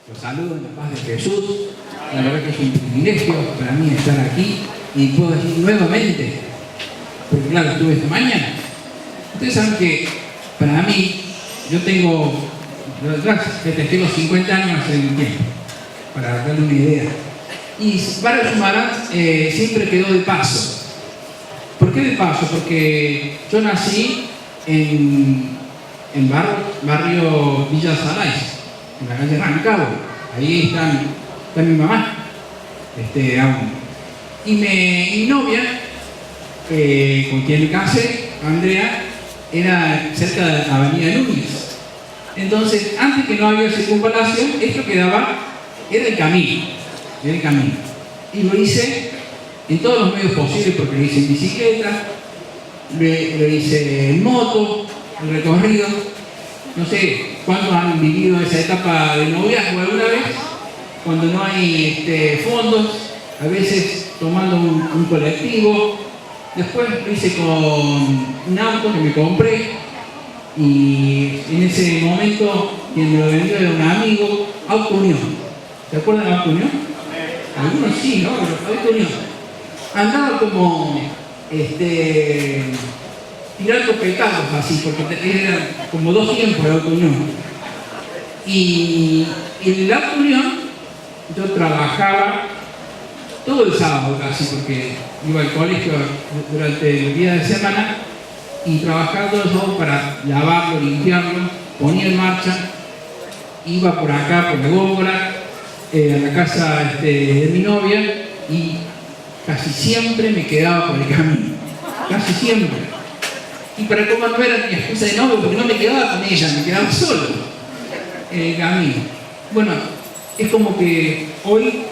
Los saludo en la paz de Jesús. La verdad que es un privilegio para mí estar aquí y puedo decir nuevamente, porque claro, estuve esta mañana. Ustedes saben que para mí, yo tengo, festejé los 50 años hace un tiempo, para darle una idea. Y Barrio Sumarán siempre quedó de paso. ¿Por qué de paso? Porque yo nací en barrio Villa Sarais, en la calle Rancagua. Ahí está mi mamá, aún. Y mi novia, con quien me casé, Andrea, era cerca de la Avenida Núñez. Entonces, antes que no había circunvalación, esto quedaba, era el camino. Y lo hice en todos los medios posibles, porque lo hice en bicicleta, lo hice en moto, el recorrido. No sé cuántos han vivido esa etapa de noviazgo alguna vez, cuando no hay fondos, a veces tomando un colectivo. Después lo hice con un auto que me compré y en ese momento quien me lo vendió era un amigo, Auto Unión. ¿Se acuerdan de Auto Unión? Algunos sí, ¿no? Pero Auto Unión. Andaba como tirando pecados así, porque eran como dos tiempos de Auto Unión. Y en el Auto Unión yo trabajaba todo el sábado casi, porque iba al colegio durante el día de semana y trabajaba todo el sábado para lavarlo, limpiarlo, ponía en marcha, iba por acá, por la góngora, a la casa de mi novia y casi siempre me quedaba por el camino, casi siempre. Y para cómo no era mi excusa de novio, porque no me quedaba con ella, me quedaba solo en el camino. Bueno, es como que hoy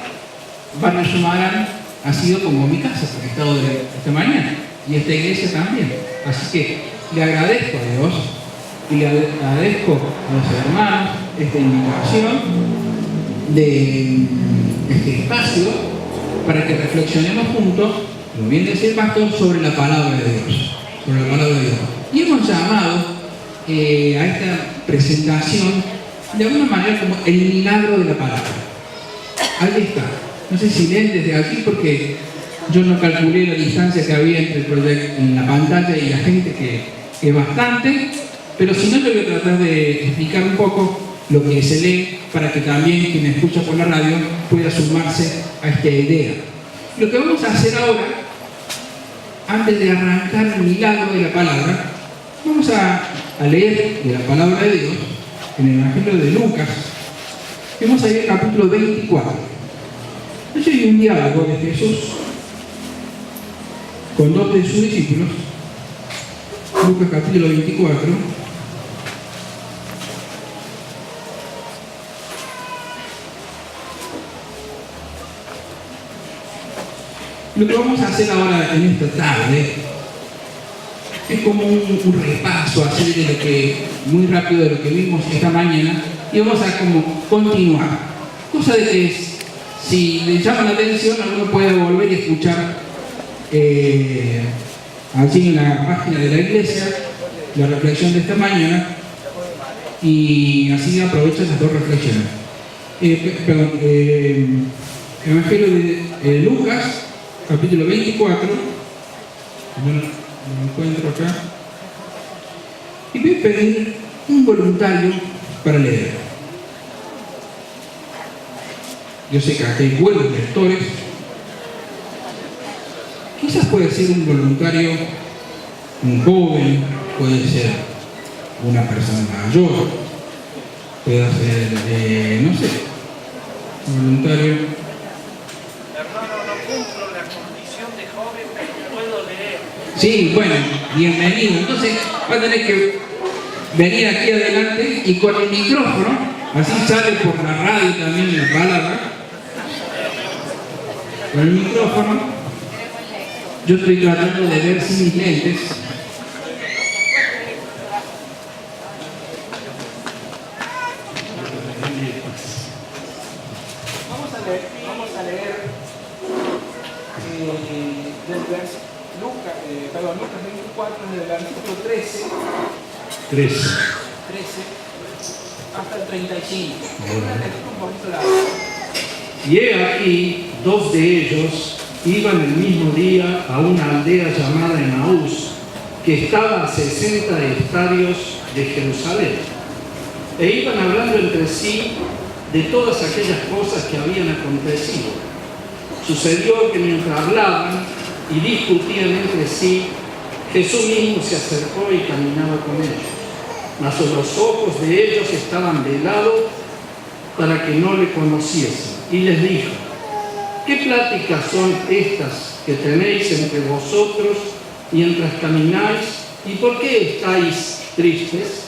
Barrio Sumarán ha sido como mi casa, porque he estado de esta mañana, y esta iglesia también. Así que le agradezco a Dios y le agradezco a los hermanos esta invitación de este espacio para que reflexionemos juntos, como bien decía el pastor, sobre la palabra de Dios. Sobre la palabra de Dios. Y hemos llamado a esta presentación de alguna manera como el milagro de la palabra. Ahí está. No sé si leen desde aquí porque yo no calculé la distancia que había entre el proyecto en la pantalla y la gente, que es bastante, pero si no, yo voy a tratar de explicar un poco lo que se lee para que también quien escucha por la radio pueda sumarse a esta idea. Lo que vamos a hacer ahora, antes de arrancar el milagro de la palabra, vamos a leer de la palabra de Dios en el Evangelio de Lucas. Vamos a ir al capítulo 24. Yo hay un diálogo de Jesús con dos de sus discípulos. Lucas capítulo 24. Lo que vamos a hacer ahora en esta tarde es como un repaso así de lo que, muy rápido de lo que vimos esta mañana, y vamos a como continuar. Cosa de que si le llama la atención, alguno puede volver y escuchar allí en la página de la iglesia la reflexión de esta mañana, y así aprovecha las dos reflexiones. Evangelio de Lucas, capítulo 24, yo lo encuentro acá, y voy a pedir un voluntario para leer. Yo sé que aquí hay buenos lectores. Quizás puede ser un voluntario, un joven, puede ser una persona mayor, puede ser, no sé, un voluntario. Hermano, no cumplo la condición de joven, pero puedo leer. Sí, bueno, bienvenido. Entonces va a tener que venir aquí adelante y con el micrófono, así sale por la radio también la palabra. Con el micrófono, yo estoy tratando de ver sin mis lentes. Vamos a leer Lucas 24, desde el versículo 13 hasta el 35. Una lectura un poquito larga. Y he aquí, 2 de ellos iban el mismo día a una aldea llamada Emaús, que estaba a 60 estadios de Jerusalén. E iban hablando entre sí de todas aquellas cosas que habían acontecido. Sucedió que mientras hablaban y discutían entre sí, Jesús mismo se acercó y caminaba con ellos. Mas los ojos de ellos estaban velados para que no le conociesen. Y les dijo: ¿qué pláticas son estas que tenéis entre vosotros mientras camináis? ¿Y por qué estáis tristes?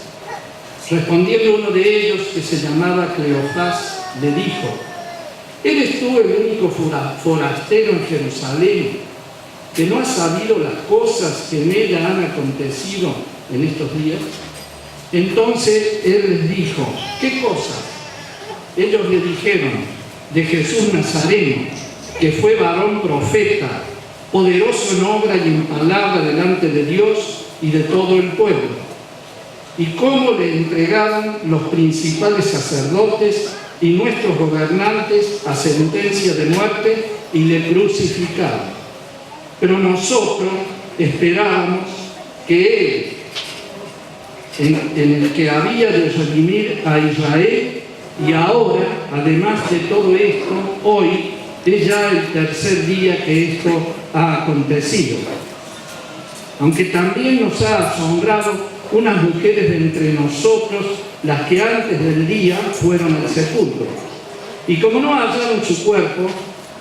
Respondiendo uno de ellos, que se llamaba Cleofás, le dijo: ¿eres tú el único forastero en Jerusalén que no has sabido las cosas que en ella han acontecido en estos días? Entonces él les dijo: ¿qué cosas? Ellos le dijeron: de Jesús Nazareno, que fue varón profeta, poderoso en obra y en palabra delante de Dios y de todo el pueblo, y cómo le entregaron los principales sacerdotes y nuestros gobernantes a sentencia de muerte y le crucificaron. Pero nosotros esperábamos que Él, en el que había de redimir a Israel, y ahora, además de todo esto, hoy es ya el tercer día que esto ha acontecido. Aunque también nos ha asombrado unas mujeres de entre nosotros, las que antes del día fueron al sepulcro. Y como no hallaron su cuerpo,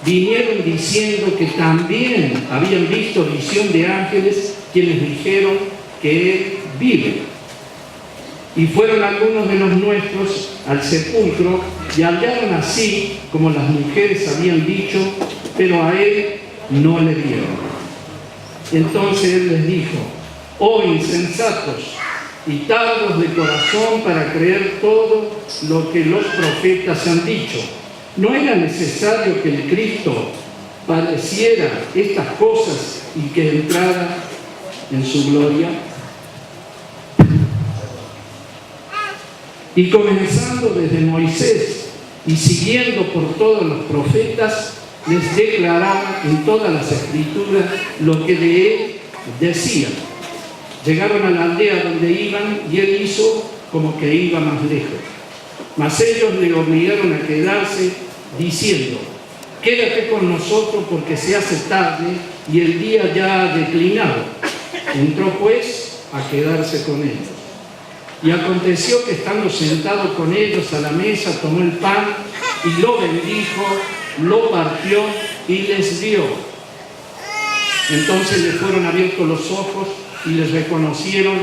vinieron diciendo que también habían visto visión de ángeles, quienes dijeron que Él vive. Y fueron algunos de los nuestros al sepulcro y hallaron así como las mujeres habían dicho, pero a Él no le vieron. Entonces Él les dijo: oh insensatos y tardos de corazón para creer todo lo que los profetas han dicho. ¿No era necesario que el Cristo padeciera estas cosas y que entrara en su gloria? Y comenzando desde Moisés y siguiendo por todos los profetas, les declaraba en todas las escrituras lo que de Él decían. Llegaron a la aldea donde iban y Él hizo como que iba más lejos. Mas ellos le obligaron a quedarse, diciendo: quédate con nosotros porque se hace tarde y el día ya ha declinado. Entró pues a quedarse con ellos. Y aconteció que estando sentado con ellos a la mesa, tomó el pan y lo bendijo, lo partió y les dio. Entonces les fueron abiertos los ojos y les reconocieron,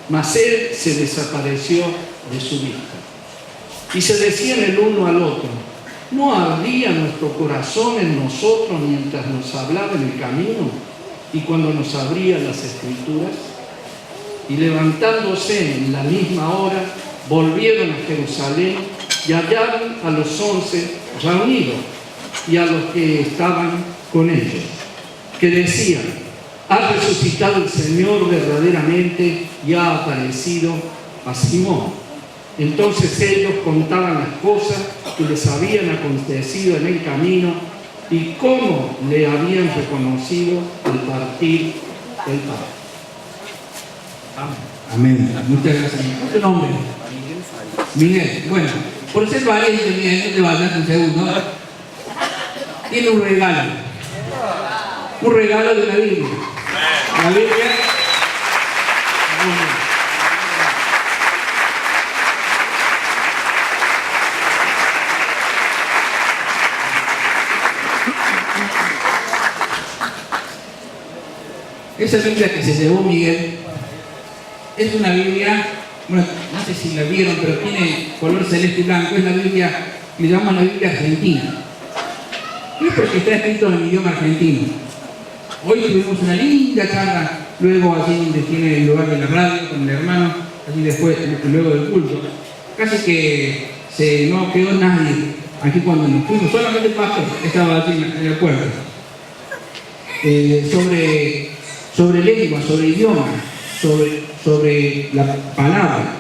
mas Él se desapareció de su vista. Y se decían el uno al otro: ¿no ardía nuestro corazón en nosotros mientras nos hablaba en el camino y cuando nos abría las escrituras? Y levantándose en la misma hora, volvieron a Jerusalén y hallaron a los 11 reunidos y a los que estaban con ellos, que decían: ha resucitado el Señor verdaderamente y ha aparecido a Simón. Entonces ellos contaban las cosas que les habían acontecido en el camino y cómo le habían reconocido al partir el pan. Amén. Muchas gracias. ¿Cuál es tu nombre? Miguel. Bueno, por ser valiente, Miguel, no te vayas un segundo. Tiene un regalo. Un regalo de la Biblia. La Biblia. Esa Biblia que se llevó Miguel es una Biblia, bueno, no sé si la vieron, pero tiene color celeste y blanco. Es la Biblia que le llaman la Biblia argentina. Es porque está escrito en idioma argentino. Hoy tuvimos una linda charla, luego allí donde tiene el lugar de la radio, con el hermano, allí después, luego del culto. Casi que no quedó nadie aquí cuando nos fuimos, solamente el pastor estaba allí en el pueblo. Sobre lengua, sobre idioma, sobre la palabra.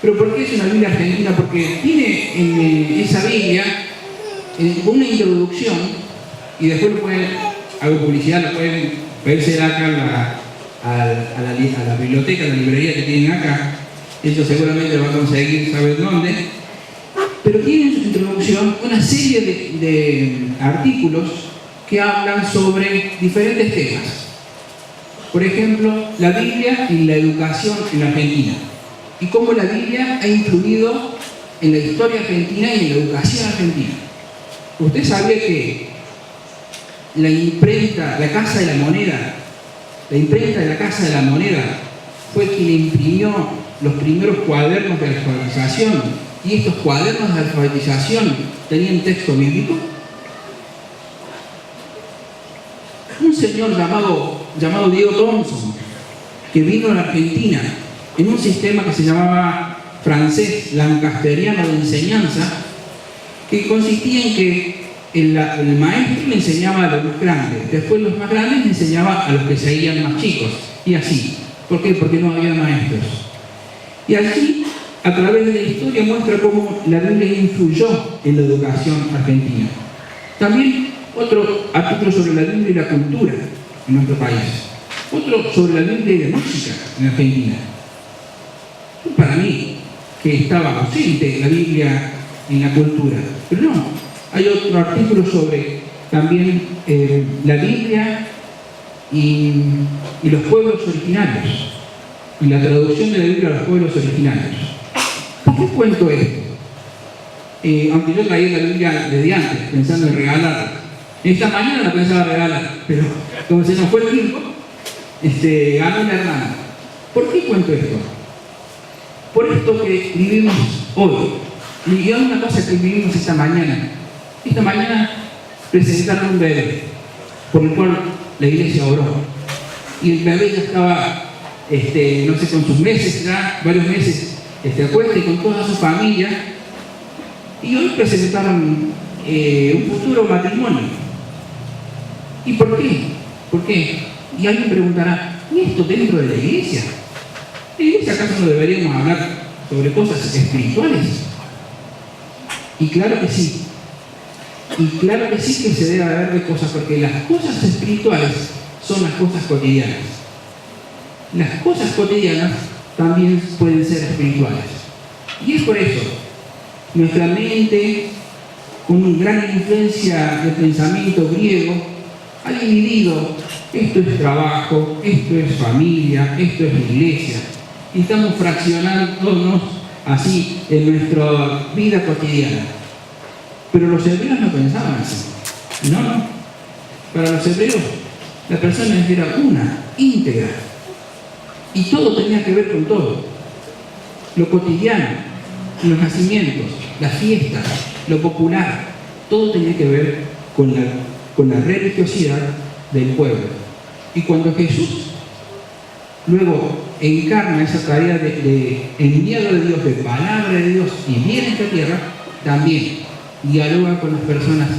¿Pero por qué es una Biblia argentina? Porque tiene en esa Biblia una introducción, y después lo pueden, hago publicidad, lo pueden verse acá a la biblioteca, a la librería que tienen acá. Ellos seguramente lo van a conseguir saber dónde. Pero tiene en su introducción una serie de artículos que hablan sobre diferentes temas. Por ejemplo, la Biblia y la educación en Argentina. Y cómo la Biblia ha influido en la historia argentina y en la educación argentina. ¿Usted sabía que la imprenta, la Casa de la Moneda, la imprenta de la Casa de la Moneda fue quien imprimió los primeros cuadernos de alfabetización? Y estos cuadernos de alfabetización tenían texto bíblico. Un señor llamado Diego Thompson, que vino a la Argentina en un sistema que se llamaba francés lancasteriano de enseñanza, que consistía en que el maestro le enseñaba a los más grandes, después los más grandes le enseñaba a los que seguían más chicos, y así. ¿Por qué? Porque no había maestros. Y allí, a través de la historia, muestra cómo la Biblia influyó en la educación argentina. También otro artículo sobre la Biblia y la cultura en nuestro país. Otro sobre la Biblia y la música en Argentina. Para mí, que estaba ausente la Biblia en la cultura. Pero no, hay otro artículo sobre también la Biblia y los pueblos originarios. Y la traducción de la Biblia a los pueblos originarios. ¿Por qué cuento esto? Aunque yo traía la Biblia desde antes, pensando en regalarla. Esta mañana la pensaba regalar, pero como se nos fue el tiempo, ganó una hermana. ¿Por qué cuento esto? Por esto que vivimos hoy. Y hay una cosa que vivimos esta mañana. Esta mañana presentaron un bebé, por el cual la iglesia oró. Y el bebé ya estaba, no sé, con sus meses, ya varios meses, acuesta y con toda su familia. Y hoy presentaron un futuro matrimonio. ¿Y por qué? ¿Por qué? Y alguien preguntará, ¿y esto dentro de la iglesia? ¿En la iglesia acaso no deberíamos hablar sobre cosas espirituales? Y claro que sí. Y claro que sí que se debe hablar de cosas, porque las cosas espirituales son las cosas cotidianas. Las cosas cotidianas también pueden ser espirituales. Y es por eso, nuestra mente, con una gran influencia del pensamiento griego, ha dividido: esto es trabajo, esto es familia, esto es iglesia. Y estamos fraccionándonos así en nuestra vida cotidiana. Pero los hebreos no pensaban así. No. Para los hebreos, la persona era una, íntegra. Y todo tenía que ver con todo. Lo cotidiano, los nacimientos, las fiestas, lo popular, todo tenía que ver con la religiosidad del pueblo. Y cuando Jesús luego encarna esa tarea de enviado de Dios, de palabra de Dios, y viene a esta tierra, también dialoga con las personas.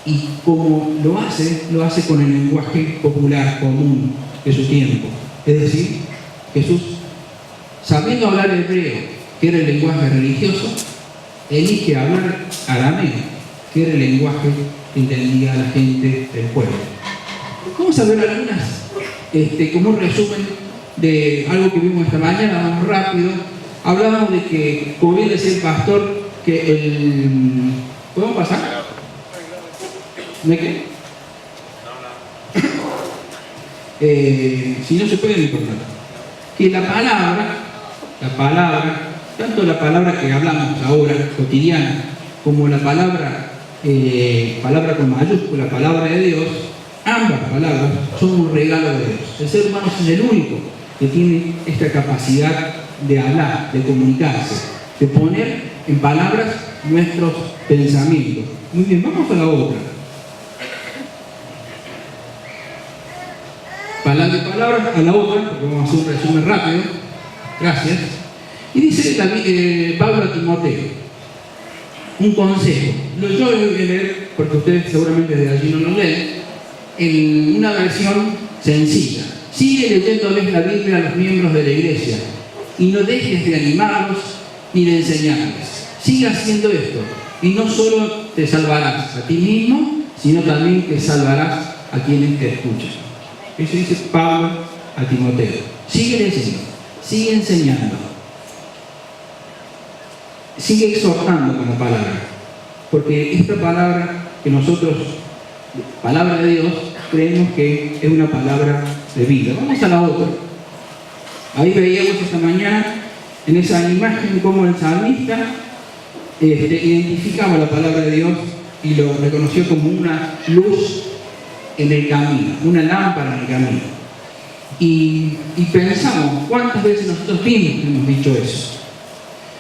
Y como lo hace con el lenguaje popular común de su tiempo. Es decir, Jesús, sabiendo hablar hebreo, que era el lenguaje religioso, elige hablar arameo, que era el lenguaje que entendía a la gente del pueblo. Vamos a ver algunas, como un resumen de algo que vimos esta mañana, vamos rápido. Hablábamos de que, como bien decía el pastor, que ¿podemos pasar? ¿De qué? Si no se puede, no importa. Que la palabra, tanto la palabra que hablamos ahora, cotidiana, como la palabra con mayúscula, palabra de Dios, ambas palabras son un regalo de Dios. El ser humano es el único que tiene esta capacidad de hablar, de comunicarse, de poner en palabras nuestros pensamientos. Muy bien, vamos a la otra. Palabras a la otra, porque vamos a hacer un resumen rápido. Gracias. Y dice también Pablo a Timoteo, un consejo. Yo lo voy a leer, porque ustedes seguramente de allí no lo leen, en una versión sencilla. Sigue leyéndoles la Biblia a los miembros de la iglesia. y no dejes de animarlos ni de enseñarles. Sigue haciendo esto y no solo te salvarás a ti mismo, sino también que salvarás a quienes te escuchan. Eso dice Pablo a Timoteo. Sigue leyendo, sigue enseñando, sigue exhortando con la palabra, porque esta palabra que nosotros, palabra de Dios, creemos que es una palabra de vida. Vamos a la otra. Ahí veíamos esta mañana en esa imagen cómo el salmista identificaba la palabra de Dios y lo reconoció como una luz en el camino, una lámpara en el camino. Y pensamos, ¿cuántas veces nosotros mismos hemos dicho eso?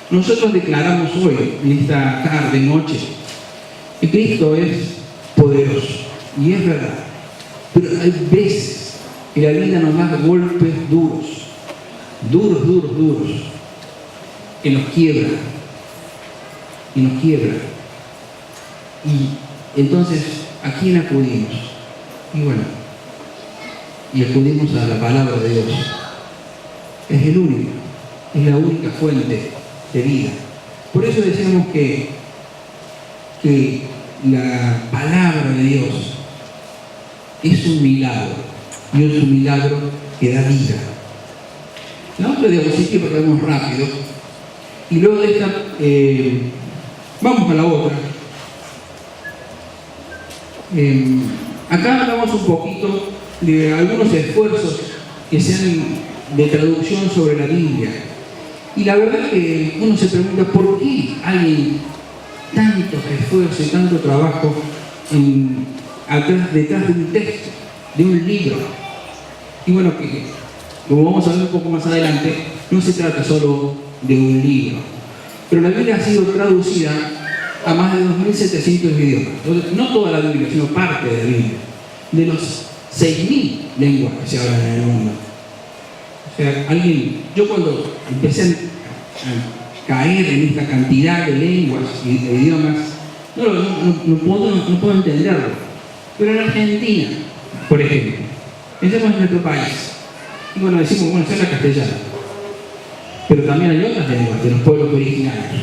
Nosotros declaramos hoy, en esta tarde, noche, que Cristo es poderoso, y es verdad. Pero hay veces que la vida nos da golpes duros, que nos quiebran, y entonces, ¿a quién acudimos? Y bueno, y acudimos a la palabra de Dios. Es el único, es la única fuente de vida. Por eso decimos que la palabra de Dios es un milagro, y es un milagro que da vida. La otra diapositiva, porque vamos rápido, y luego de esta, vamos a la otra. Acá hablamos un poquito de algunos esfuerzos que se han de traducción sobre la Biblia. Y la verdad que uno se pregunta por qué hay tantos esfuerzos y tanto trabajo detrás de un texto, de un libro. Y bueno, que como vamos a ver un poco más adelante, no se trata solo de un libro. Pero la Biblia ha sido traducida a más de 2.700 idiomas. No toda la Biblia, sino parte de la Biblia. De los 6.000 lenguas que se hablan en el mundo. O sea, yo cuando empecé a caer en esta cantidad de lenguas y de idiomas, no puedo entenderlo. Pero en Argentina, por ejemplo, pensemos en nuestro país. Y bueno, decimos, bueno, es la castellana. Pero también hay otras lenguas de los pueblos originarios.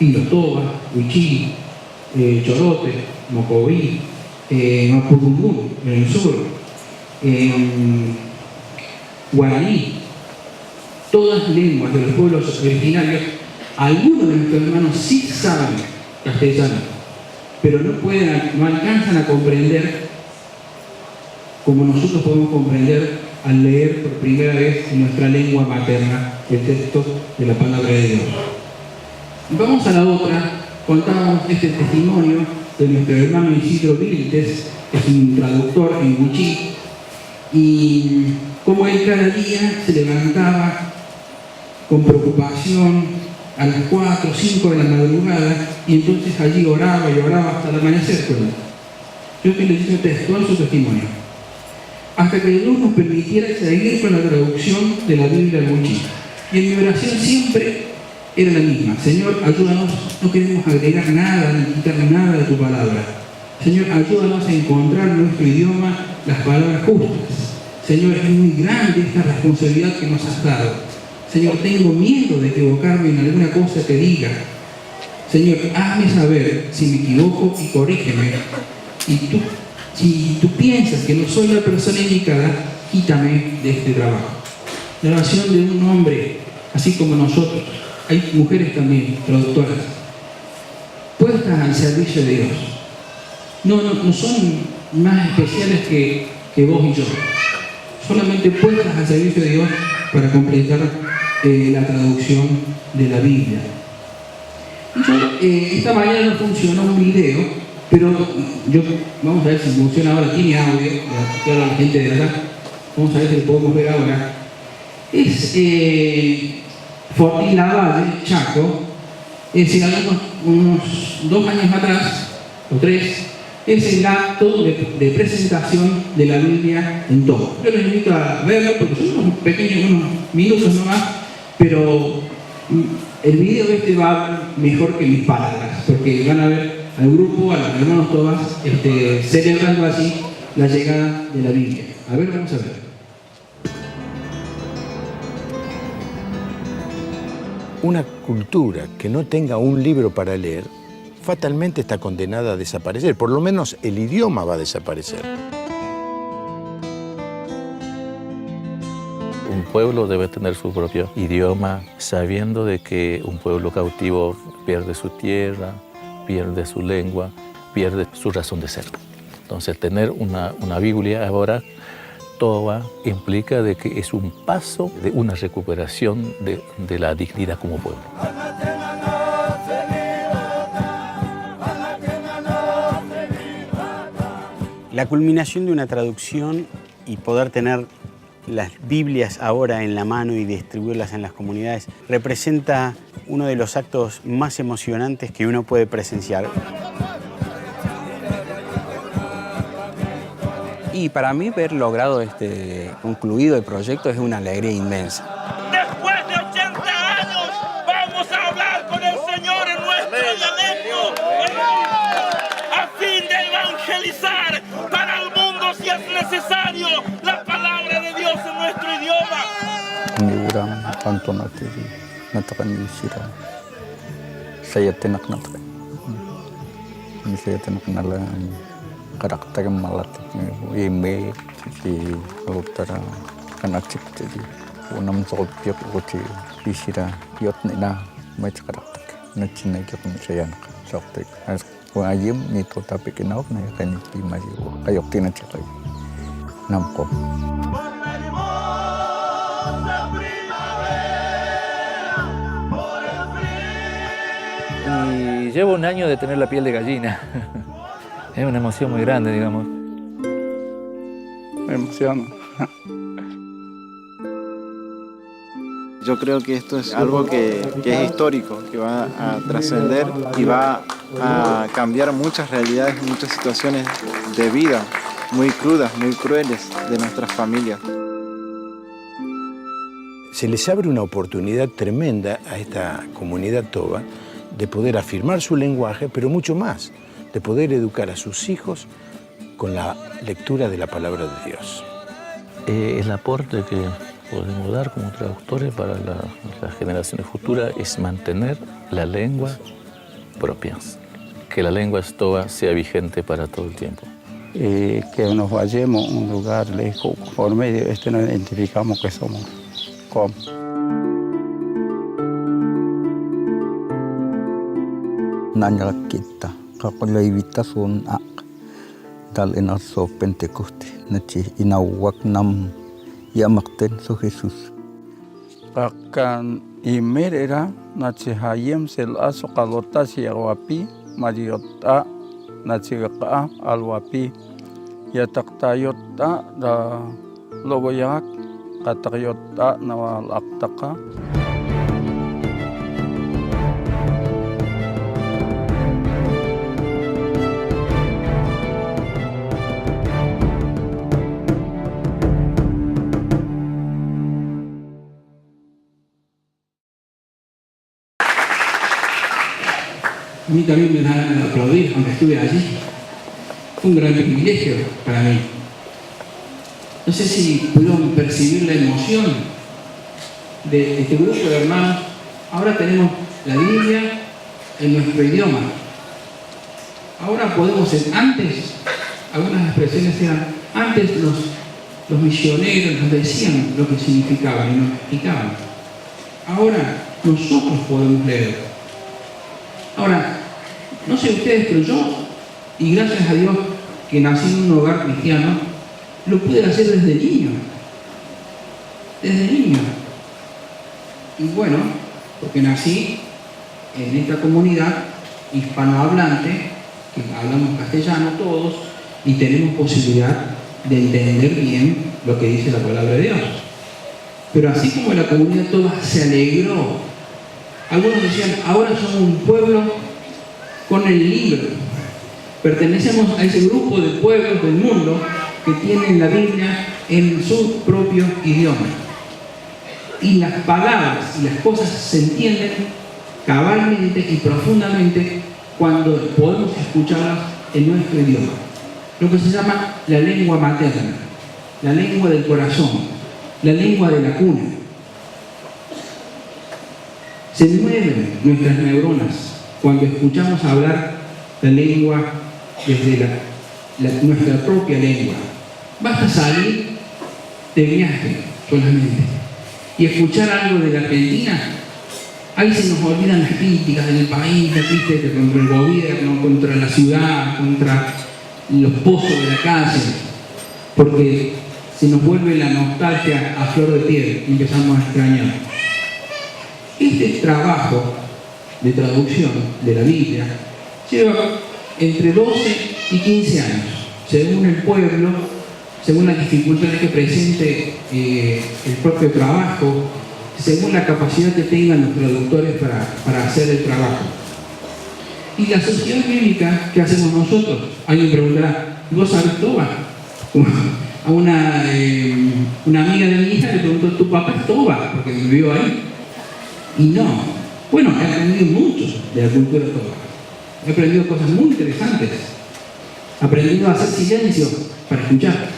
Ilotoba, Huichí, Chorote, Mocoví, Mapudungún, en el sur, Guaraní, todas lenguas de los pueblos originarios. Algunos de nuestros hermanos sí saben castellano, pero no alcanzan a comprender como nosotros podemos comprender al leer por primera vez en nuestra lengua materna el texto de la palabra de Dios. Vamos a la otra. Contábamos este testimonio de nuestro hermano Isidro Viltes, que es un traductor en Huichí, y cómo él cada día se levantaba con preocupación a las 4 o 5 de la madrugada, y entonces allí oraba y oraba hasta el amanecer. Yo te le hice textual su testimonio. Hasta que Dios nos permitiera seguir con la traducción de la Biblia al Huichí. Y en mi oración siempre era la misma: Señor, ayúdanos, no queremos agregar nada ni quitar nada de tu palabra. Señor, ayúdanos a encontrar en nuestro idioma las palabras justas. Señor, es muy grande esta responsabilidad que nos has dado. Señor, tengo miedo de equivocarme en alguna cosa que diga. Señor, hazme saber si me equivoco y corrígeme. Y si tú piensas que no soy la persona indicada, quítame de este trabajo. La oración de un hombre, así como nosotros, hay mujeres también, traductoras, puestas al servicio de Dios. No son más especiales que vos y yo. Solamente puestas al servicio de Dios para completar la traducción de la Biblia. Esta mañana no funcionó un video, pero vamos a ver si funciona ahora. Tiene audio, claro, la gente de verdad. Vamos a ver si lo podemos ver ahora. Es Fortín Lavalle, Chaco. Es decir, unos 2 años atrás, o 3, es el acto de presentación de la Biblia en todo. Yo les invito a verlo porque son unos minutos nomás, pero el video va mejor que mis palabras, porque van a ver al grupo, a los hermanos Tobas, celebrando así la llegada de la Biblia. A ver, vamos a ver. Una cultura que no tenga un libro para leer fatalmente está condenada a desaparecer. Por lo menos el idioma va a desaparecer. Un pueblo debe tener su propio idioma, sabiendo de que un pueblo cautivo pierde su tierra, pierde su lengua, pierde su razón de ser. Entonces, tener una Biblia ahora, Toba, implica de que es un paso de una recuperación de la dignidad como pueblo. La culminación de una traducción y poder tener las Biblias ahora en la mano y distribuirlas en las comunidades representa uno de los actos más emocionantes que uno puede presenciar. Y para mí ver logrado concluido el proyecto es una alegría inmensa. Después de 80 años vamos a hablar con el Señor en nuestro dialecto a fin de evangelizar para el mundo si es necesario la palabra de Dios en nuestro idioma. karakter malat ime di utara kanak jadi unam sokpiak uti bisira yot nina macam karakter nacina kita mencayan soktek wajib ni tu tapi kenal na kan di maju ayok tina cekai namko. Y llevo un año de tener la piel de gallina. Es una emoción muy grande, digamos. Me emociona. Yo creo que esto es algo que es histórico, que va a trascender y va a cambiar muchas realidades, muchas situaciones de vida muy crudas, muy crueles de nuestras familias. Se les abre una oportunidad tremenda a esta comunidad toba de poder afirmar su lenguaje, pero mucho más, de poder educar a sus hijos con la lectura de la palabra de Dios. El aporte que podemos dar como traductores para las generaciones futuras es mantener la lengua propia, que la lengua toba sea vigente para todo el tiempo. Que nos vayamos a un lugar lejos, por medio de esto nos identificamos que somos como. Nanya kita. Kakulay vitasun ak dal inaso Pentecoste nachi inawak nam yamakten so Jesus. Kakan imerera nachi hayem sel aso kalota si awapi mariota nachi ka alwapi yataktayota da logoyak katakayota nawal aktaka. A mí también me da ganas de aplaudir, aunque estuve allí. Fue un gran privilegio para mí. No sé si pudieron percibir la emoción de este grupo de hermanos. Ahora tenemos la Biblia en nuestro idioma. Ahora podemos ser, antes, algunas expresiones eran, antes los misioneros nos decían lo que significaba y nos explicaban. Ahora nosotros podemos leer. Ahora, no sé ustedes, pero yo, y gracias a Dios que nací en un hogar cristiano, lo pude hacer desde niño. Desde niño. Y bueno, porque nací en esta comunidad hispanohablante, que hablamos castellano todos, y tenemos posibilidad de entender bien lo que dice la palabra de Dios. Pero así como la comunidad toda se alegró, algunos decían, ahora somos un pueblo con el libro. Pertenecemos a ese grupo de pueblos del mundo que tienen la Biblia en su propio idioma. Y las palabras y las cosas se entienden cabalmente y profundamente cuando podemos escucharlas en nuestro idioma. Lo que se llama la lengua materna, la lengua del corazón, la lengua de la cuna. Se mueven nuestras neuronas cuando escuchamos hablar la lengua desde nuestra propia lengua. Basta salir de viaje solamente y escuchar algo de la Argentina. Ahí se nos olvidan las críticas del país, las críticas contra el gobierno, contra la ciudad, contra los pozos de la calle, porque se nos vuelve la nostalgia a flor de piel y empezamos a extrañar. Este trabajo de traducción de la Biblia lleva entre 12 y 15 años, según el pueblo, según las dificultades que presente el propio trabajo, según la capacidad que tengan los traductores para hacer el trabajo. Y la sociedad bíblica, ¿qué hacemos nosotros? Alguien preguntará, ¿vos sabés Toba? A una amiga de mi hija le preguntó, ¿tu papá es Toba? Porque vivió ahí. Y no. Bueno, he aprendido mucho de la cultura Toba. He aprendido cosas muy interesantes. He aprendido a hacer silencio para escuchar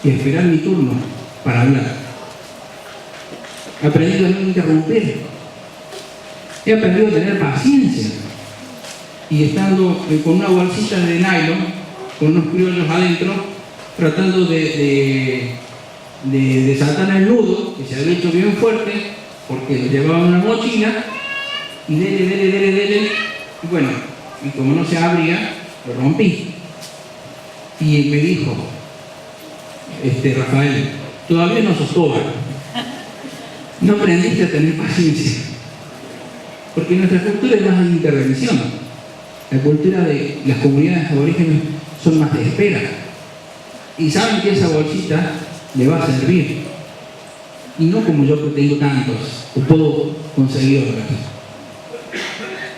y esperar mi turno para hablar. He aprendido a no interrumpir. He aprendido a tener paciencia. Y estando con una bolsita de nylon, con unos criollos adentro, tratando de desatar el nudo, que se había hecho bien fuerte, porque lo llevaba en una mochila, y dele, y bueno, y como no se abría, lo rompí. Y me dijo, Rafael, todavía no sos Toba. No aprendiste a tener paciencia. Porque nuestra cultura es más de intervención. La cultura de las comunidades aborígenes son más de espera. Y saben que esa bolsita le va a servir. Y no como yo que tengo tantos, que puedo conseguir otras.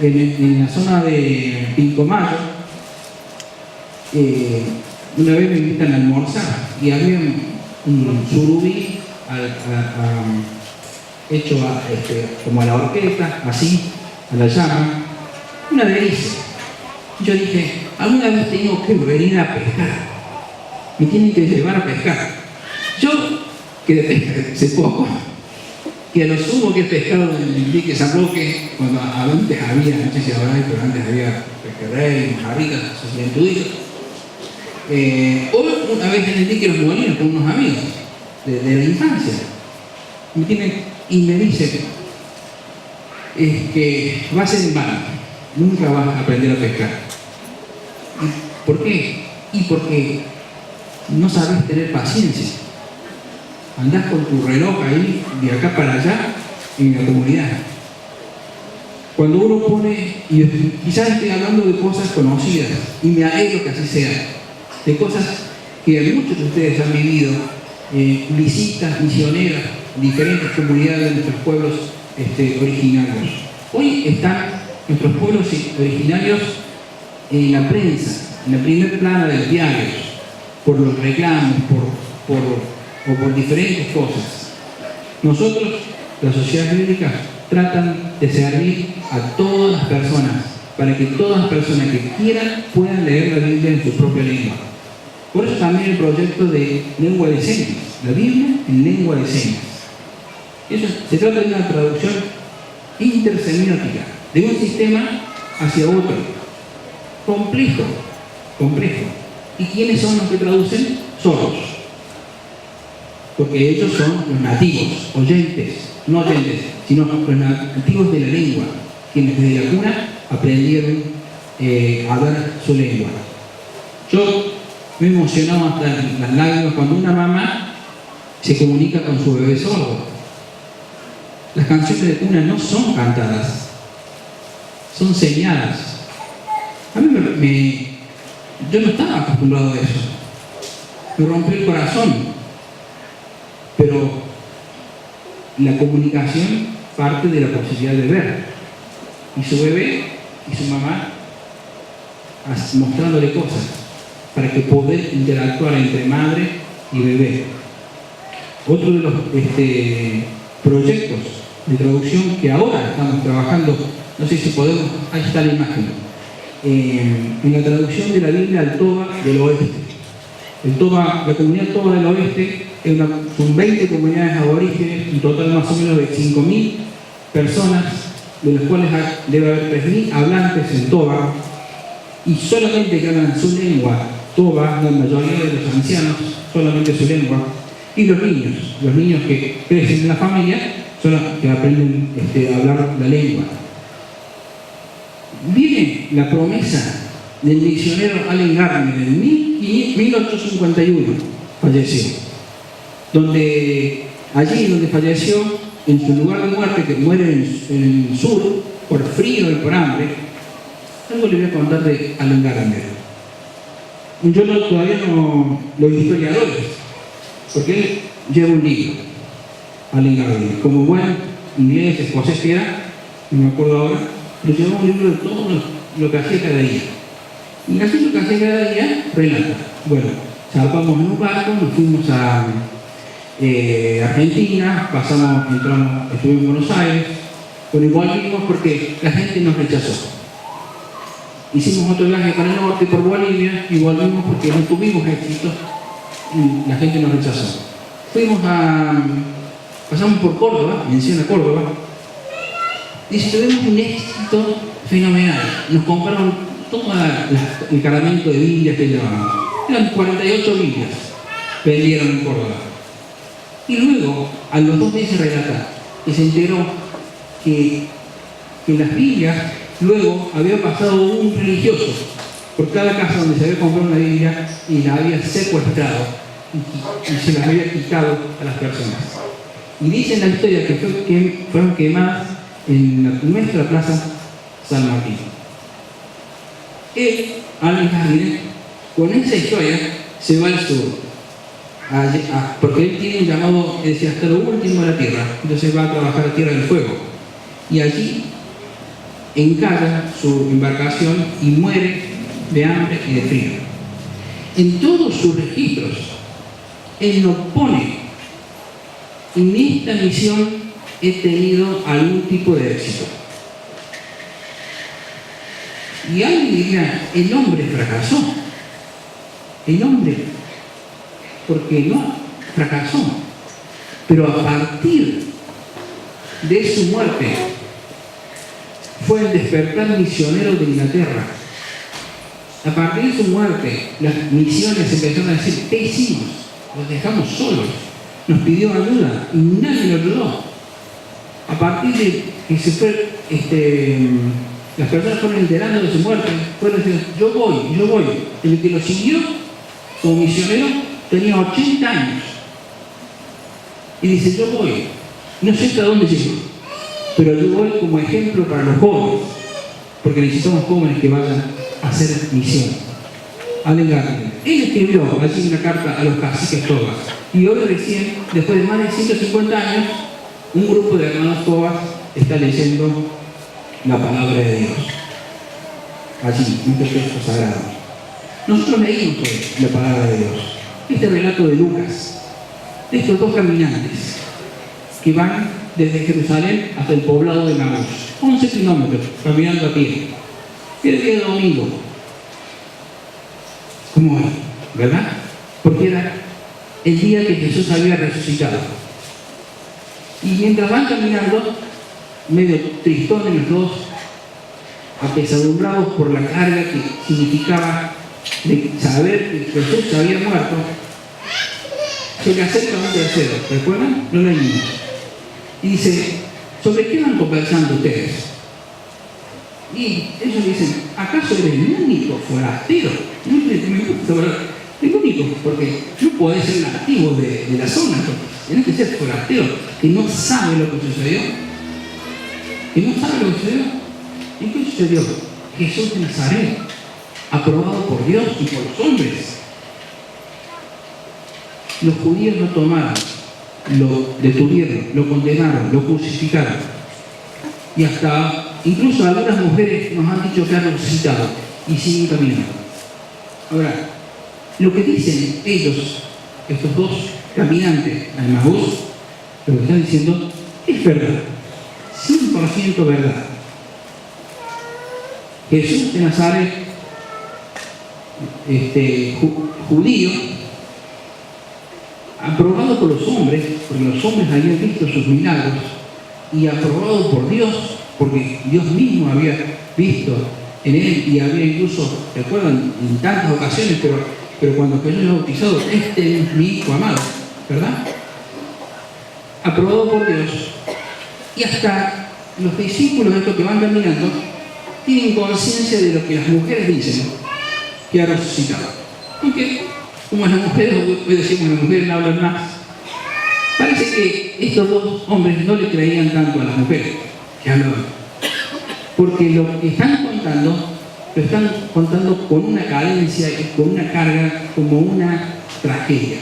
En la zona de Pilcomayo, una vez me invitan a almorzar y había un surubí hecho como a la horqueta, así, a la llama, una delicia. Yo dije, alguna vez tengo que venir a pescar, me tienen que llevar a pescar. Yo, que de pesca sé poco, que a lo sumo que he pescado en el dique San Roque, cuando antes había, no sé si ahora hay, pero antes había pejerrey, jarritas, lentuditos. O una vez en el dique Los Molinos con unos amigos de la infancia. Y me dicen, que va a ser en vano, nunca vas a aprender a pescar. ¿Y por qué? Y porque no sabes tener paciencia. Andás con tu reloj ahí, de acá para allá, en la comunidad. Cuando uno pone, y quizás estoy hablando de cosas conocidas, y me alegro que así sea, de cosas que muchos de ustedes han vivido, visitas misioneras, diferentes comunidades de nuestros pueblos originarios. Hoy están nuestros pueblos originarios en la prensa, en la primer plana de los diarios, por los reclamos, o por diferentes cosas. Nosotros, la sociedad bíblica, tratan de servir a todas las personas, para que todas las personas que quieran puedan leer la Biblia en su propia lengua. Por eso también el proyecto de lengua de señas, la Biblia en lengua de señas. Eso se trata de una traducción intersemiótica, de un sistema hacia otro, complejo. ¿Y quiénes son los que traducen? Sordos. Porque ellos son los nativos, no oyentes, sino los nativos de la lengua, quienes desde la cuna aprendieron a hablar su lengua. Yo me he emocionado hasta las lágrimas cuando una mamá se comunica con su bebé sordo. Las canciones de cuna no son cantadas, son señadas. A mí yo no estaba acostumbrado a eso. Me rompió el corazón. Pero la comunicación parte de la posibilidad de ver. Y su bebé y su mamá mostrándole cosas para que poder interactuar entre madre y bebé. Otro de los proyectos de traducción que ahora estamos trabajando, no sé si podemos, ahí está la imagen, en la traducción de la Biblia al Toba del Oeste. La comunidad Toba del Oeste son 20 comunidades aborígenes, un total más o menos de 5.000 personas, de las cuales debe haber 3.000 hablantes en Toba, y solamente que hablan su lengua, Toba, la mayoría de los ancianos, solamente su lengua, y los niños que crecen en la familia, son los que aprenden a hablar la lengua. Viene la promesa del misionero Allen Gardiner en 1851, falleció, allí donde falleció, en su lugar de muerte, que muere en el sur, por frío y por hambre. Algo le voy a contar de Allen Gardiner. Yo todavía no, los historiadores, porque él lleva un libro, Allen Gardiner, como buen inglés, escocés que era, no me acuerdo ahora, pero lleva un libro de todo lo que hacía cada día. Y así lo que hacía cada día, relata. Bueno, zarpamos en un barco, nos fuimos a Argentina, estuvimos en Buenos Aires, pero igual vimos porque la gente nos rechazó. Hicimos otro viaje para el norte, por Bolivia, y volvimos porque no tuvimos éxito y la gente nos rechazó. Pasamos por Córdoba, menciona Córdoba, y tuvimos un éxito fenomenal. Nos compraron todo el cargamento de Biblias que llevábamos. Eran 48 Biblias, vendieron en Córdoba. Y luego, a los 2 meses relata, que se enteró que las Biblias, luego había pasado un religioso por cada casa donde se había comprado una Biblia y la había secuestrado y se las había quitado a las personas. Y dice en la historia que fueron quemadas en nuestra plaza San Martín. Él, Allen Gardiner, con esa historia se va al sur, porque él tiene un llamado, decía, hasta lo último de la tierra. Entonces va a trabajar a Tierra del Fuego y allí encara su embarcación y muere de hambre y de frío. En todos sus registros él nos pone: en esta misión he tenido algún tipo de éxito. Y alguien diría: el hombre fracasó. El hombre, porque no fracasó, pero a partir de su muerte fue el despertar misionero de Inglaterra. A partir de su muerte, las misiones empezaron a decir: ¿qué hicimos? Los dejamos solos. Nos pidió ayuda y nadie lo ayudó. A partir de que se fue, las personas fueron enterando de su muerte, fueron diciendo: yo voy. El que lo siguió como misionero tenía 80 años. Y dice: yo voy. No sé hasta dónde llegó, pero yo voy como ejemplo para los jóvenes, porque necesitamos jóvenes que vayan a hacer misión. Allen Gardiner. Él escribió allí una carta a los caciques tobas, y hoy recién, después de más de 150 años, un grupo de hermanos tobas está leyendo la palabra de Dios allí, en este texto sagrado. Nosotros leímos hoy la palabra de Dios, este relato de Lucas, de estos 2 caminantes que van desde Jerusalén hasta el poblado de Maús, 11 kilómetros caminando a pie. Era el día de domingo, como hoy, ¿verdad? Porque era el día que Jesús había resucitado. Y mientras van caminando, medio tristones los dos, apesadumbrados por la carga que significaba de saber que Jesús había muerto, se le acerca un tercero. ¿Recuerdan? Lo leímos. Y dice: ¿sobre qué van conversando ustedes? Y ellos dicen: ¿acaso eres el único forastero? El único, porque no podés ser nativo de la zona, tienes que ser forastero, que no sabe lo que sucedió. Que no sabe lo que sucedió. ¿Y qué sucedió? Jesús de Nazaret, aprobado por Dios y por los hombres. Los judíos lo tomaron, lo detuvieron, lo condenaron, lo crucificaron. Y hasta, incluso algunas mujeres nos han dicho que han resucitado y siguen caminando. Ahora, lo que dicen ellos, estos 2 caminantes a Emaús, lo que están diciendo es verdad, 100% verdad. Jesús de Nazaret, judío, aprobado por los hombres, porque los hombres habían visto sus milagros, y aprobado por Dios, porque Dios mismo había visto en él y había incluso, recuerdan, en tantas ocasiones, pero cuando Jesús es bautizado, este es mi hijo amado, ¿verdad? Aprobado por Dios. Y hasta los discípulos de estos que van caminando tienen conciencia de lo que las mujeres dicen, que ha resucitado. Porque, como las mujeres, hoy decimos las mujeres no hablan más, parece que estos dos hombres no le creían tanto a las mujeres que hablaban. Porque lo que están contando, lo están contando con una cadencia y con una carga, como una tragedia.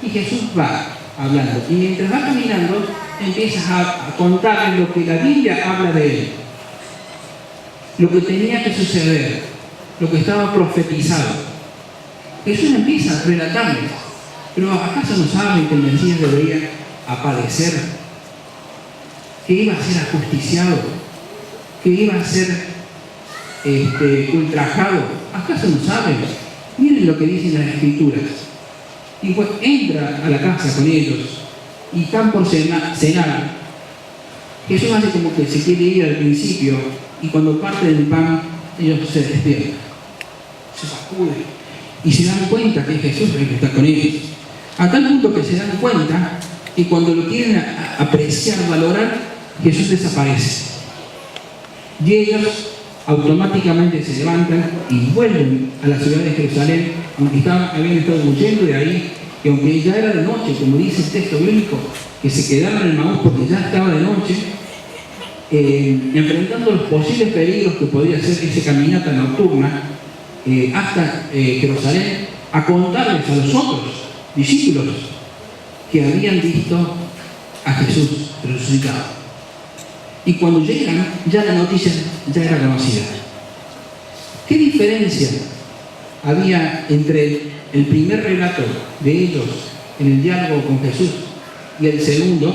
Y Jesús va hablando, y mientras va caminando, empiezas a contarle lo que la Biblia habla de él, lo que tenía que suceder, lo que estaba profetizado. Jesús empieza a relatarles, pero ¿acaso no saben que el Mesías debería padecer, que iba a ser ajusticiado, que iba a ser ultrajado? ¿Acaso no saben? Miren lo que dicen las Escrituras. Y pues entra a la casa con ellos y están por cenar. Jesús hace como que se quiere ir al principio, y cuando parte del pan, ellos se despiertan, se sacuden y se dan cuenta que es Jesús el que está con ellos. A tal punto que se dan cuenta que cuando lo quieren apreciar, valorar, Jesús desaparece. Y ellos automáticamente se levantan y vuelven a la ciudad de Jerusalén, aunque habían estado huyendo de ahí, y aunque ya era de noche, como dice el texto bíblico, que se quedaron en Emaús porque ya estaba de noche, enfrentando los posibles peligros que podía ser esa caminata nocturna hasta Jerusalén, a contarles a los otros discípulos que habían visto a Jesús resucitado. Y cuando llegan, ya la noticia ya era conocida. ¿Qué diferencia había entre el primer relato de ellos en el diálogo con Jesús y el segundo?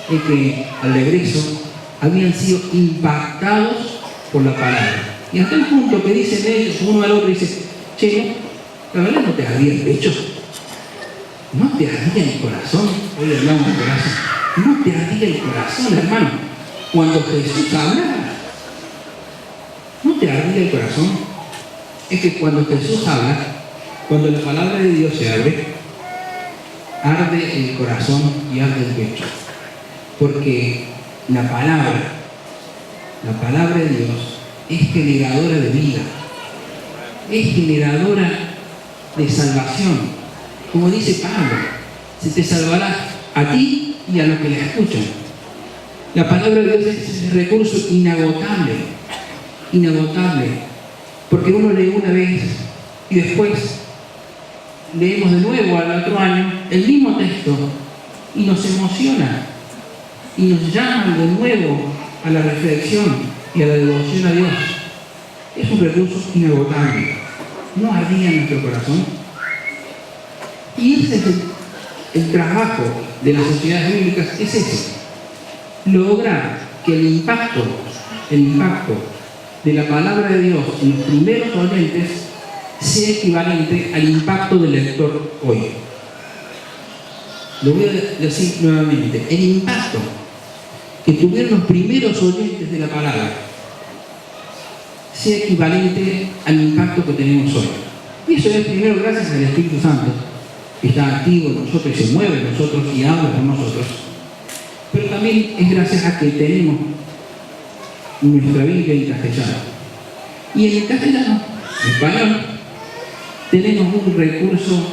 Es que al regreso habían sido impactados por la palabra. Y hasta el punto que dicen ellos uno al otro, dice: che, la verdad no te ardía el pecho, no te ardía el corazón. Hoy hablamos del corazón. No te ardía el corazón, hermano, cuando Jesús hablaba. No te ardía el corazón. Es que cuando Jesús habla, cuando la palabra de Dios se abre, arde el corazón y arde el pecho. Porque la palabra de Dios es generadora de vida, es generadora de salvación. Como dice Pablo, se te salvará a ti y a los que la escuchan. La palabra de Dios es ese recurso inagotable, porque uno lee una vez y después leemos de nuevo al otro año el mismo texto y nos emociona y nos llama de nuevo a la reflexión y a la devoción a Dios. Es un recurso inagotable. No ardía en nuestro corazón. Y ese es el trabajo de las sociedades bíblicas, es ese: lograr que el impacto de la palabra de Dios en los primeros oyentes sea equivalente al impacto del lector hoy. Lo voy a decir nuevamente: el impacto que tuvieron los primeros oyentes de la palabra sea equivalente al impacto que tenemos hoy. Y eso es primero gracias al Espíritu Santo, que está activo en nosotros y se mueve en nosotros y habla con nosotros. Pero también es gracias a que tenemos nuestra Biblia en castellano. Y en el castellano, en español, tenemos un recurso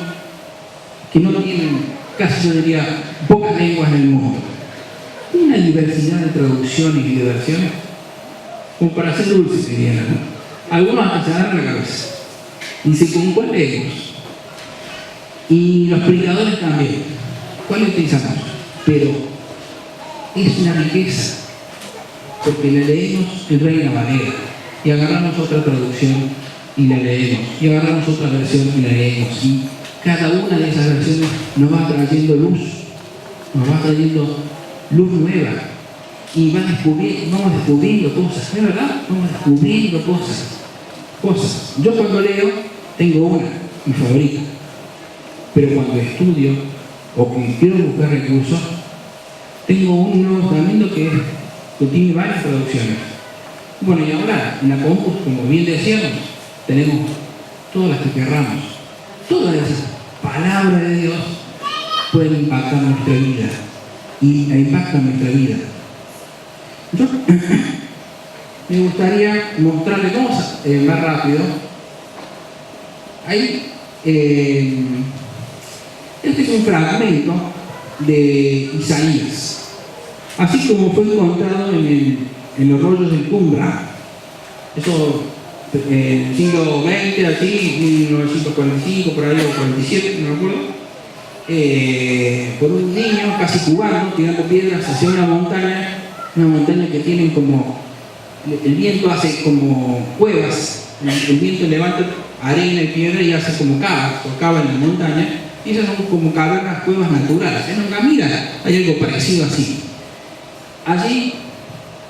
que no tienen casi, yo diría, pocas lenguas en el mundo. Una diversidad de traducciones y de versiones, como para hacer dulces, dirían, ¿no? Algunos hasta se agarran la cabeza. Dice: ¿con cuál leemos? Y los predicadores también. ¿Cuál utilizamos? Pero es una riqueza, porque la leemos en Reina Valera y agarramos otra traducción y la leemos, y agarramos otra versión y la leemos, y cada una de esas versiones nos va trayendo luz, nos va trayendo luz nueva, y vamos descubriendo cosas, ¿es verdad? Vamos descubriendo cosas. Yo cuando leo tengo una, mi favorita, pero cuando estudio o que quiero buscar recursos, tengo un nuevo fragmento que tiene varias traducciones. Bueno, y ahora en la Compus, como bien decíamos, tenemos todas las que querramos. Todas esas palabras de Dios pueden impactar nuestra vida y impactan nuestra vida. Yo me gustaría mostrarles, vamos más rápido. Ahí, este es un fragmento de Isaías, así como fue encontrado en los rollos del Qumran. Eso en el siglo XX, así, 1945, por ahí, o 47, no me acuerdo, por un niño casi jugando, tirando piedras hacia una montaña que tiene como, el viento hace como cuevas, el viento levanta arena y piedra y hace como cavas, o cava en la montaña, y esas son como cavernas, cuevas naturales. En Altamira hay algo parecido así. Allí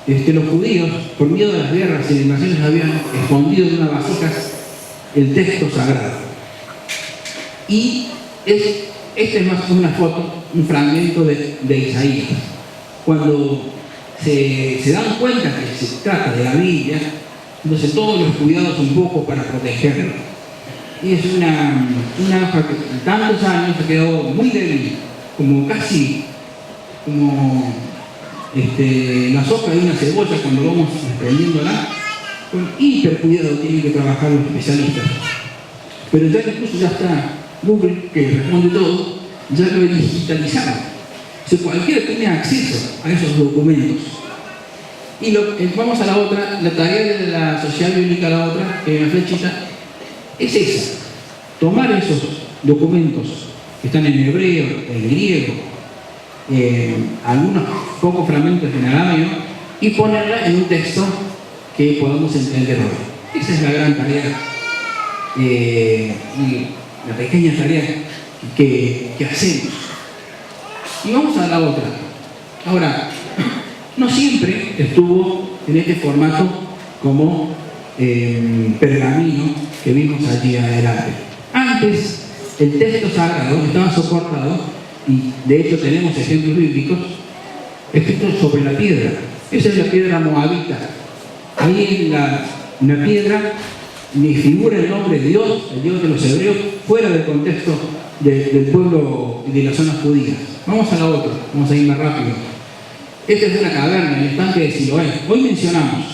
los judíos, por miedo a las guerras y las invasiones, habían escondido en unas vasijas el texto sagrado. Y esta es más una foto, un fragmento de Isaías. Cuando se dan cuenta que se trata de la Biblia, entonces todos los cuidados un poco para protegerlo. Y es una hoja que en tantos años se quedó muy débil, como casi como las hojas de una cebolla cuando vamos prendiéndola. Con hiper cuidado tienen que trabajar los especialistas. Pero ya incluso ya está Google, que responde todo, ya lo he digitalizado. O sea, cualquiera tiene acceso a esos documentos. Y vamos a la otra, la tarea de la Sociedad Bíblica, la otra, que es una flechita, es esa: tomar esos documentos que están en hebreo, en griego, algunos pocos fragmentos en arameo, y ponerla en un texto que podamos entender hoy. Esa es la gran tarea, y la pequeña tarea que hacemos. Y vamos a la otra. Ahora, no siempre estuvo en este formato como pergamino que vimos allí adelante. Antes, el texto sagrado estaba soportado, y de hecho tenemos ejemplos bíblicos, escritos sobre la piedra. Esa es la piedra moabita. Ahí en la piedra ni figura el nombre de Dios, el Dios de los hebreos, fuera del contexto del pueblo y de las zonas judías. Vamos a la otra, vamos a ir más rápido. Esta es una caverna, el estanque de Siloé. Hoy mencionamos,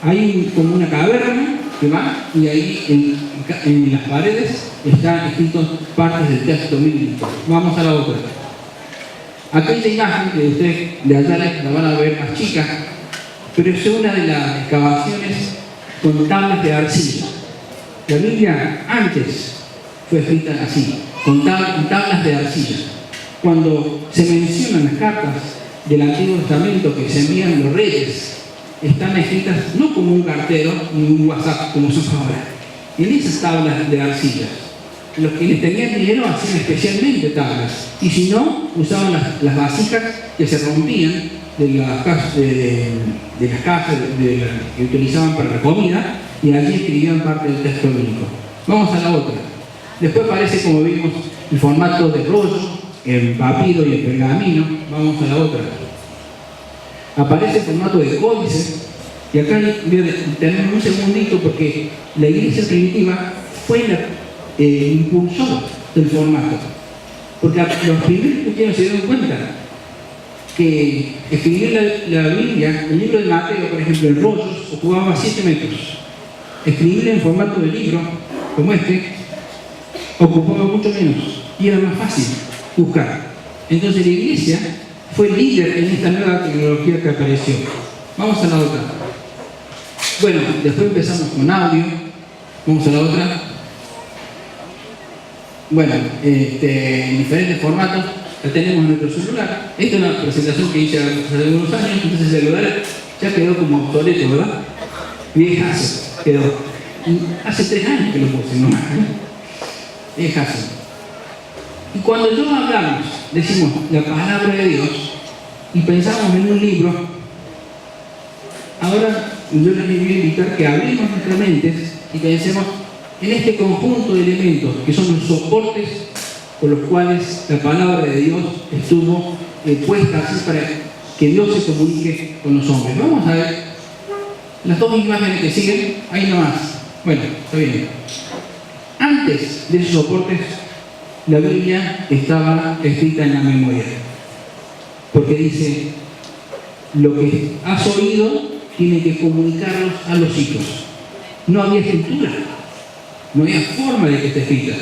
hay como una caverna que va, y ahí en las paredes están escritos partes del texto bíblico. Vamos a la otra. Aquella imagen que ustedes de allá la van a ver más chica, pero es una de las excavaciones con tablas de arcilla. La Biblia antes fue escrita así, con tablas de arcilla. Cuando se mencionan las cartas del Antiguo Testamento que se envían los reyes, están escritas no como un cartero ni un WhatsApp como son ahora, en esas tablas de arcilla. Los quienes tenían dinero hacían especialmente tablas, y si no, usaban las vasijas que se rompían de las casas que utilizaban para la comida, y allí escribían parte del texto bíblico. Vamos a la otra. Después aparece, como vimos, el formato de rollo, el papiro y el pergamino. Vamos a la otra. Aparece el formato de códice, y acá voy a tener un segundito porque la iglesia primitiva fue la impulsora del formato. Porque los primeros cristianos se dieron cuenta que escribir la Biblia, el libro de Mateo, por ejemplo, en rollos, ocupaba 7 metros. Escribirla en formato de libro, como este, ocupaba mucho menos y era más fácil buscar. Entonces la iglesia fue líder en esta nueva tecnología que apareció. Vamos a la otra. Bueno, después empezamos con audio. Vamos a la otra. Bueno, en diferentes formatos la tenemos en nuestro celular. Esta es una presentación que hice hace algunos años, entonces el celular ya quedó como obsoleto, ¿verdad? Viejazo quedó. Hace 3 años que lo puse, ¿no? Viejazo. Y cuando yo hablamos, decimos la palabra de Dios y pensamos en un libro, ahora yo les voy a invitar que hablemos nuestras mentes y pensemos en este conjunto de elementos que son los soportes por los cuales la palabra de Dios estuvo puesta así para que Dios se comunique con los hombres. Vamos a ver las dos imágenes que siguen, ahí nomás. Bueno, está bien. Antes de esos soportes, la Biblia estaba escrita en la memoria, porque dice, lo que has oído tiene que comunicarlos a los hijos. No había escritura, no había forma de que esté escrita.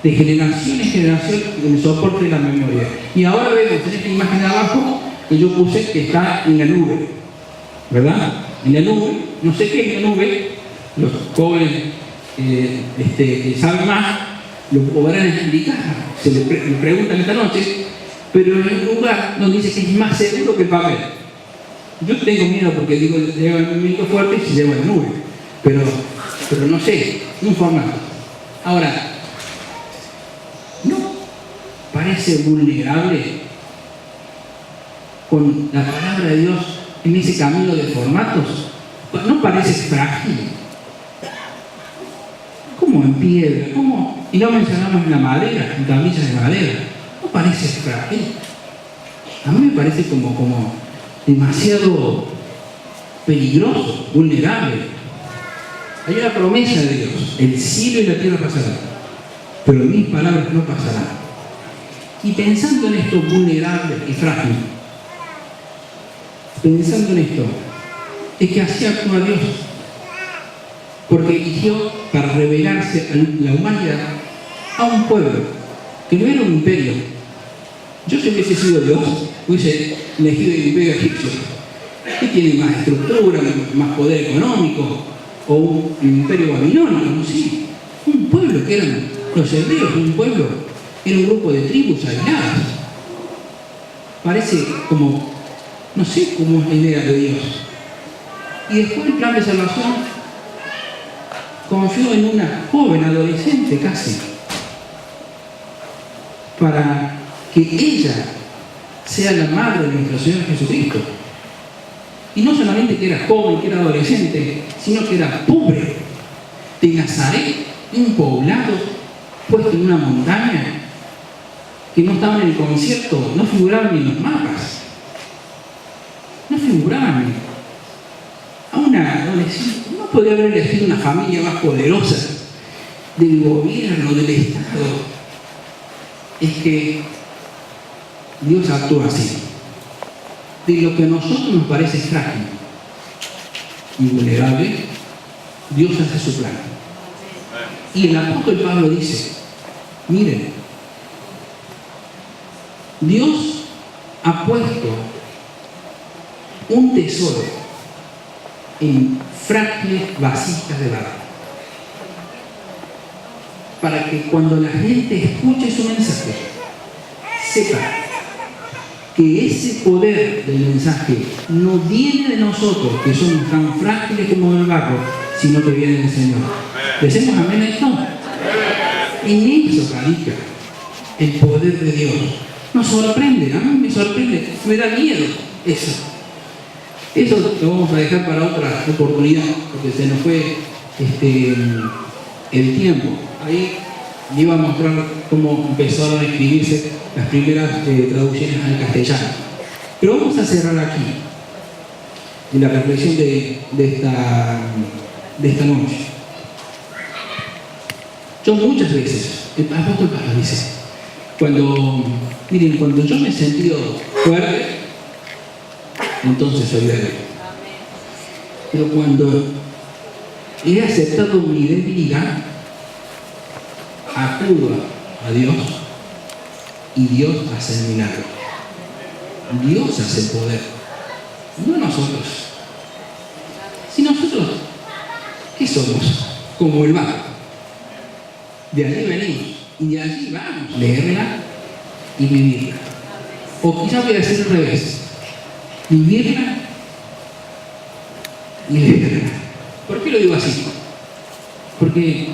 De generación en generación en el soporte de la memoria. Y ahora vemos en esta imagen de abajo que yo puse que está en la nube, ¿verdad? En la nube, no sé qué es la nube, los jóvenes que saben más lo podrán explicar, se le preguntan esta noche, pero en un lugar donde dice que es más seguro que el papel. Yo tengo miedo porque digo, lleva el movimiento fuerte y se lleva la nube, pero no sé, un formato. Ahora, ¿no parece vulnerable con la palabra de Dios en ese camino de formatos? ¿No parece frágil? ¿Cómo en piedra? ¿Cómo? Y no mencionamos en la madera, en tablillas de madera. ¿No parece frágil? A mí me parece como demasiado peligroso, vulnerable. Hay una promesa de Dios: el cielo y la tierra pasarán, pero mis palabras no pasarán. Y pensando en esto vulnerable y frágil, pensando en esto, es que así actúa Dios, porque eligió para revelarse a la humanidad a un pueblo que no era un imperio. Yo, si hubiese sido Dios, hubiese elegido el imperio egipcio, que tiene más estructura, más poder económico, o un imperio babilónico, no sé. Un pueblo que eran los hebreos, un pueblo, era un grupo de tribus aisladas. Parece como, no sé cómo es la idea de Dios. Y después el plan de salvación confió en una joven adolescente casi, para que ella sea la madre de nuestro Señor Jesucristo. Y no solamente que era joven, que era adolescente, sino que era pobre, de Nazaret, un poblado puesto en una montaña, que no estaba en el concierto, no figuraban ni en los mapas, no figuraban. A una adolescente no podía haber elegido una familia más poderosa del gobierno, del Estado. Es que Dios actúa así. De lo que a nosotros nos parece frágil y vulnerable, Dios hace su plan. Y el apóstol Pablo dice, miren, Dios ha puesto un tesoro en frágiles vasijas de barro, para que cuando la gente escuche su mensaje, sepa que ese poder del mensaje no viene de nosotros, que somos tan frágiles como el barro, sino que viene del Señor. ¿Decimos amén a esto? En eso radica el poder de Dios. Nos sorprende, a mí me sorprende, me da miedo eso. Eso lo vamos a dejar para otra oportunidad, porque se nos fue el tiempo. Ahí le iba a mostrar cómo empezaron a escribirse las primeras traducciones al castellano. Pero vamos a cerrar aquí, en la reflexión de esta noche. Yo muchas veces, el apóstol Pablo dice, cuando yo me he sentido fuerte, entonces soy débil. Pero cuando he aceptado mi debilidad, acudo a Dios y Dios hace el milagro. Dios hace el poder, no nosotros. Si nosotros, ¿qué somos? Como el barro. De allí venimos y de allí vamos, leerla y vivirla. O quizás voy a decir al revés, vivirla y leerla. ¿Por qué lo digo así? Porque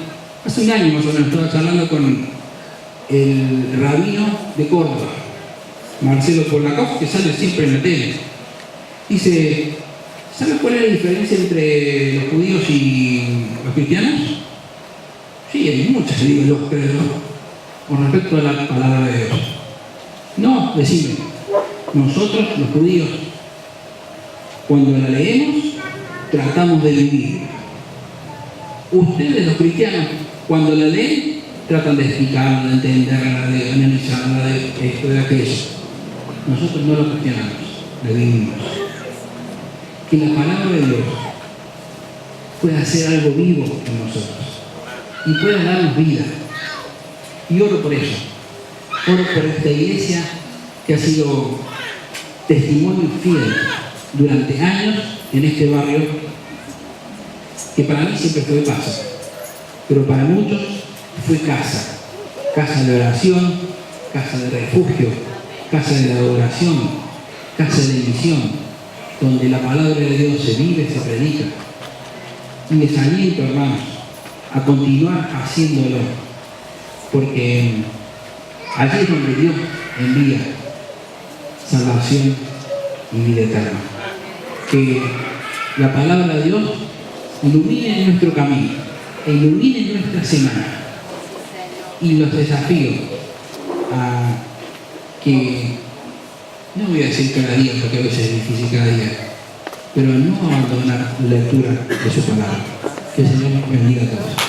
hace un año más o menos estaba charlando con el rabino de Córdoba, Marcelo Polakov, que sale siempre en la tele. Dice, ¿sabes cuál es la diferencia entre los judíos y los cristianos? Sí, hay muchas, digo, los credos. con respecto a la palabra de Dios. No, decime, nosotros los judíos, cuando la leemos, tratamos de vivir. Ustedes los cristianos, cuando la leen, tratan de explicarla, de entenderla, de analizarla, de esto, de aquello. Nosotros no lo cuestionamos, la vivimos. Que la palabra de Dios pueda hacer algo vivo en nosotros y pueda darnos vida. Y oro por eso. Oro por esta iglesia que ha sido testimonio fiel durante años en este barrio, que para mí siempre fue casa, pero para muchos fue casa. Casa de oración, casa de refugio, casa de adoración, casa de misión, donde la palabra de Dios se vive, se predica. Y les aliento, hermanos, a continuar haciéndolo, porque allí es donde Dios envía salvación y vida eterna. Que la palabra de Dios ilumine nuestro camino, e ilumine nuestra semana y los desafíos a que, no voy a decir cada día porque a veces es difícil cada día, pero no abandonar la lectura de su palabra. Que el Señor bendiga a todos.